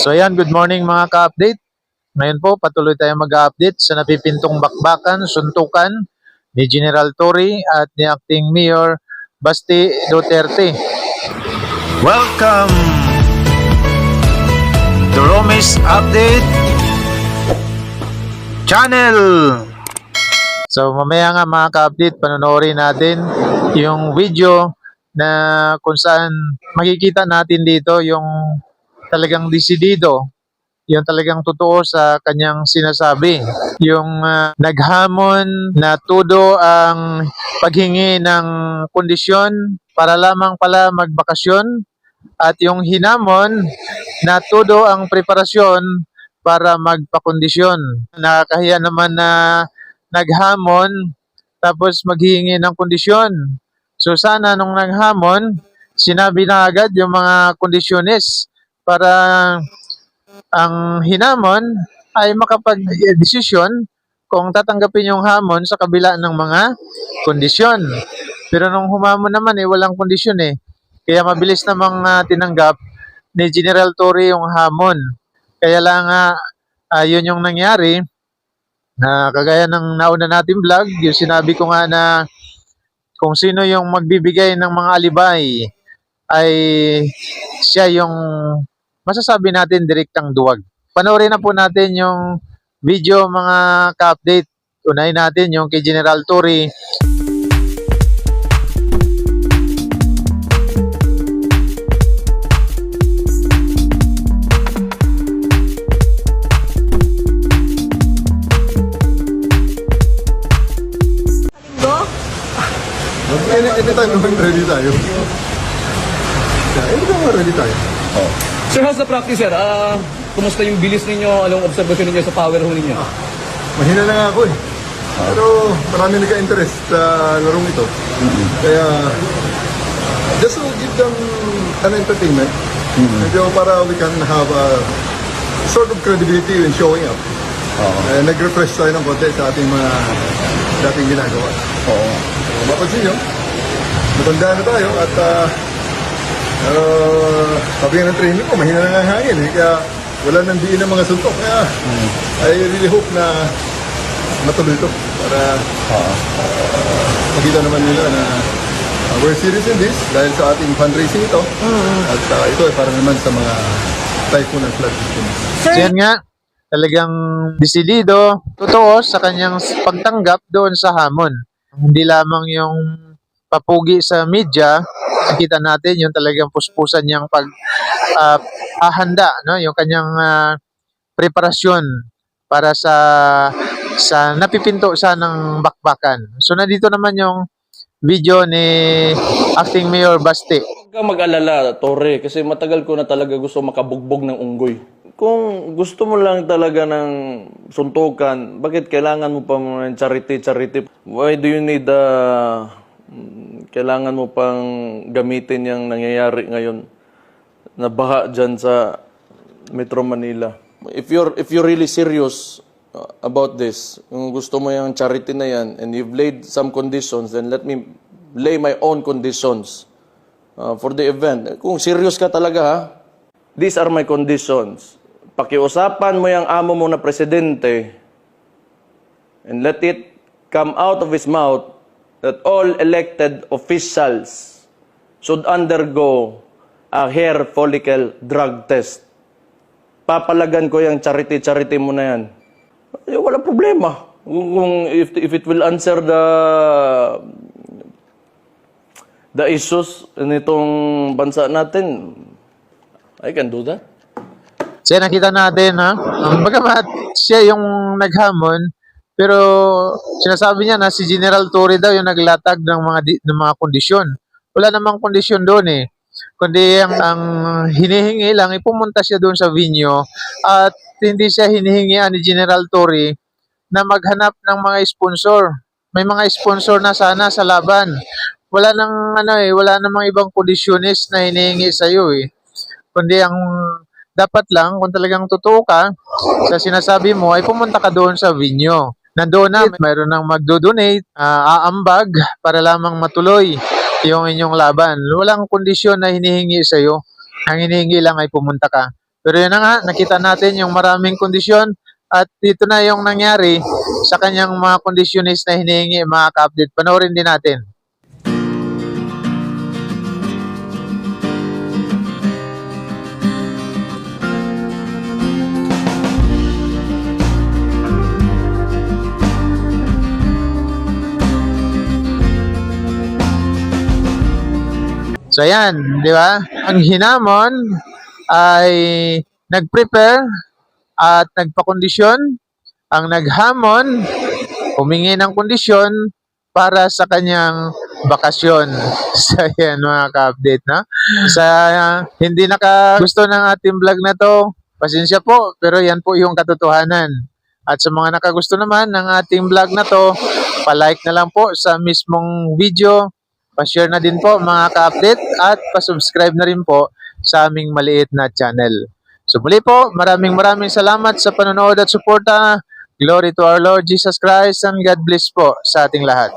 So ayan, good morning mga ka-update. Ngayon po, patuloy tayong mag-update sa napipintong bakbakan, suntukan ni General Torre at ni Acting Mayor Basti Duterte. Welcome to Romis Update Channel! So mamaya nga mga ka-update, panonoorin natin yung video na kung saan makikita natin dito yung talagang desidido, yung talagang totoo sa kanyang sinasabi. Yung naghamon na tudo ang paghingi ng kondisyon para lamang pala magbakasyon at yung hinamon na tudo ang preparasyon para magpakondisyon. Nakakahiya naman na naghamon tapos maghihingi ng kondisyon. So sana nung naghamon, sinabi na agad yung mga kondisyonis para ang hinamon ay makapag-desisyon kung tatanggapin yung hamon sa kabila ng mga kondisyon. Pero nung humamon naman walang kondisyon Kaya mabilis namang tinanggap ni General Torre yung hamon. Kaya lang yun yung nangyari. Kagaya ng nauna natin vlog, yung sinabi ko nga na kung sino yung magbibigay ng mga alibay ay siya yung masasabi natin direktang duwag. Panoorin na po natin yung video mga ka-update. Unahin natin yung kay General Torre. Anytime naman ready tayo. Anytime ready tayo. Oh. Sir, how's the practice, sir? Kumusta yung bilis ninyo? Anong observation ninyo sa power ho ninyo? Mahina na nga ako Pero marami nagka-interest sa larong ito. Kaya, just to give them an entertainment, medyo para we can have a sort of credibility in showing up. Nag-refresh tayo ng konti sa ating mga dating ginagawa. Mapansin nyo, matanda na tayo at sabi nga ng training ko, mahina na nga ang hangin kaya wala nang diin ng mga suntok. Kaya I really hope na matuloy ito para makita naman nila na we're serious in this dahil sa ating fundraising ito. At ito ay para naman sa mga typhoon and flood victims. So yan nga, talagang desidido, totoo sa kanyang pagtanggap doon sa hamon. Hindi lamang yung papugi sa media, nakita natin yung talagang puspusan niyang paghahanda, yung kanyang preparasyon para sa napipinto sanang bakbakan. So nandito naman yung video ni Acting Mayor Basti. Huwag kang mag-alala, Torre, kasi matagal ko na talaga gusto makabugbog ng unggoy. Kung gusto mo lang talaga ng suntukan, bakit kailangan mo pa ng charity? Why do you need kailangan mo pang gamitin yung nangyayari ngayon na baha dyan sa Metro Manila? If you're really serious about this, kung gusto mo yung charity na yan and you've laid some conditions, then let me lay my own conditions for the event. Kung serious ka talaga these are my conditions. Pakiusapan mo yung amo mo na presidente and let it come out of his mouth that all elected officials should undergo a hair follicle drug test. Papalagan ko yung charity mo na yan. Wala problema. If it will answer the issues nitong bansa natin, I can do that. So nakita natin bagamat siya yung naghamon, pero sinasabi niya na si General Torre daw yung naglatag ng mga kondisyon. Wala namang kondisyon doon kundi ang hinihingi lang pumunta siya doon sa venue at hindi siya hinihingi ni General Torre na maghanap ng mga sponsor. May mga sponsor na sana sa laban. Wala nang wala namang ibang kondisyonis na hinihingi sa iyo kundi ang dapat lang kung talagang totoo ka sa sinasabi mo ay pumunta ka doon sa venue. Nandoon na, mayroon nang magdo-donate, aambag para lamang matuloy yung inyong laban. Walang kondisyon na hinihingi sa iyo. Ang hinihingi lang ay pumunta ka. Pero yun na nga, nakita natin yung maraming kondisyon at dito na yung nangyari sa kanyang mga conditionist na hinihingi mga ka-update. Panoorin din natin. So ayan, di ba? Ang hinamon ay nag-prepare at nagpa-kondisyon. Ang naghamon, humingi ng kondisyon para sa kanyang bakasyon. So ayan mga ka-update, no? Sa hindi nakagusto ng ating vlog na to, pasensya po, pero yan po yung katotohanan. At sa mga nakagusto naman ng ating vlog na to, palike na lang po sa mismong video, pa-share na din po mga ka-update at pa-subscribe na rin po sa aming maliit na channel. So muli po, maraming salamat sa panonood at suporta. Glory to our Lord Jesus Christ and God bless po sa ating lahat.